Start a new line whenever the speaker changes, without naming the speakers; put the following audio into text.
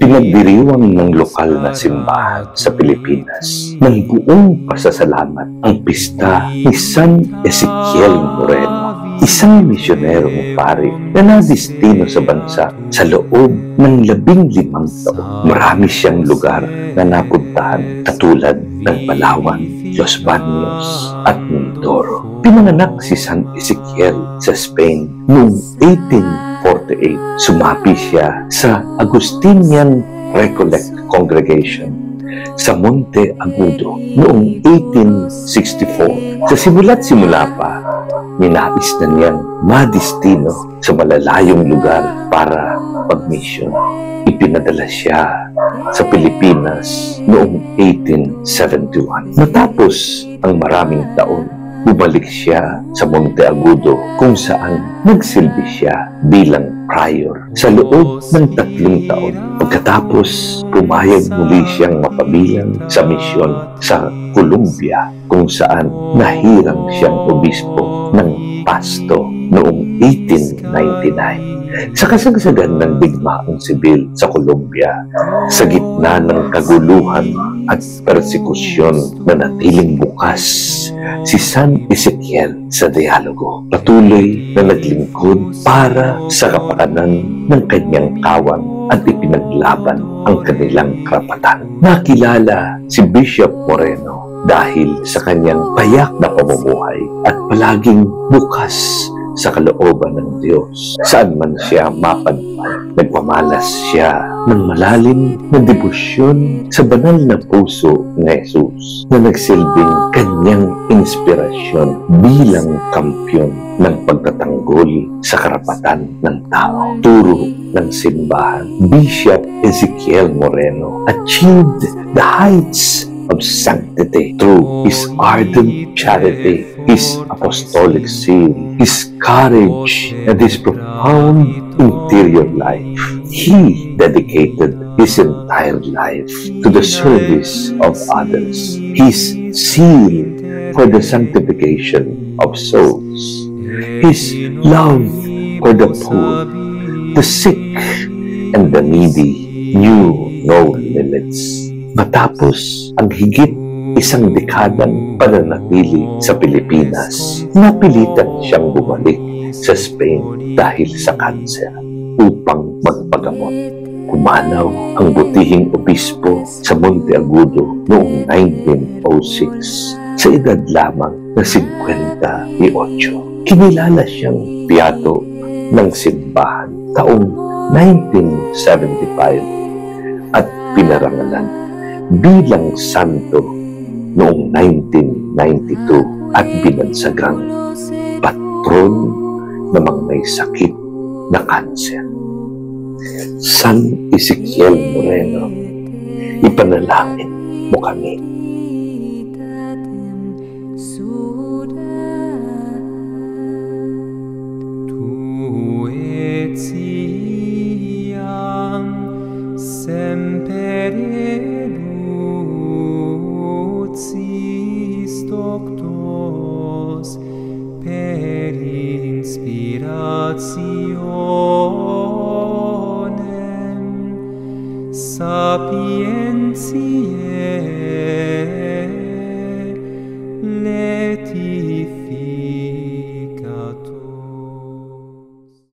Pinagdiriwang ng lokal na simbahan sa Pilipinas ng buong pasasalamat ang pista ni San Ezequiel Moreno, isang misyonerong pari na nadistino sa bansa sa loob ng 15 taon. Marami siyang lugar na napuntahan katulad ng Palawan, Los Baños at Mindoro. Pinanganak si San Ezequiel sa Spain noong 1848. Sumapi siya sa Agustinian Recollect Congregation sa Monte Agudo noong 1864. Sa simula't-simula pa, ninais na niyang madistino sa malalayong lugar para mag-mission. Ipinadala siya sa Pilipinas noong 1871. Matapos ang maraming taon, bumalik siya sa Monte Agudo kung saan nagsilbi siya bilang prior sa loob ng 3 taon. Pagkatapos, pumayag muli siyang mapabilang sa misyon sa Colombia kung saan nahirang siyang obispo ng Pasto noong 1899. Sa kasagsagan ng digmaang sibil sa Colombia, sa gitna ng kaguluhan at persekusyon, na natiling bukas si San Ezequiel sa dialogo. Patuloy na naglingkod para sa kapakanan ng kanyang kawan at ipinaglaban ang kanilang karapatan. Nakilala si Bishop Moreno dahil sa kanyang payak na pamumuhay at palaging bukas sa kalooban ng Diyos. Saan man siya mapadpad, nagpamalas siya ng malalim na debosyon sa banal na puso ni Jesus na nagsilbing kanyang inspirasyon bilang kampyon ng pagtatanggol sa karapatan ng tao. Turo ng simbahan, Bishop Ezequiel Moreno achieved the heights of sanctity through his ardent charity, his apostolic zeal, his courage, and his profound interior life. He dedicated his entire life to the service of others. His zeal for the sanctification of souls, his love for the poor, the sick, and the needy knew no limits. Matapos ang higit 1 dekadang pananatili sa Pilipinas, napilitan siyang bumalik sa Spain dahil sa kanser upang magpagamot. Pumanaw ang butihing obispo sa Monte Agudo noong 1906 sa edad lamang na 58. Kinilala siyang piyato ng simbahan taong 1975 at pinarangalan bilang santo noong 1992 at binansagang patron ng mga may sakit na kanser. San Ezequiel Moreno, ipanalangin mo kami.
Per inspirationem sapientiae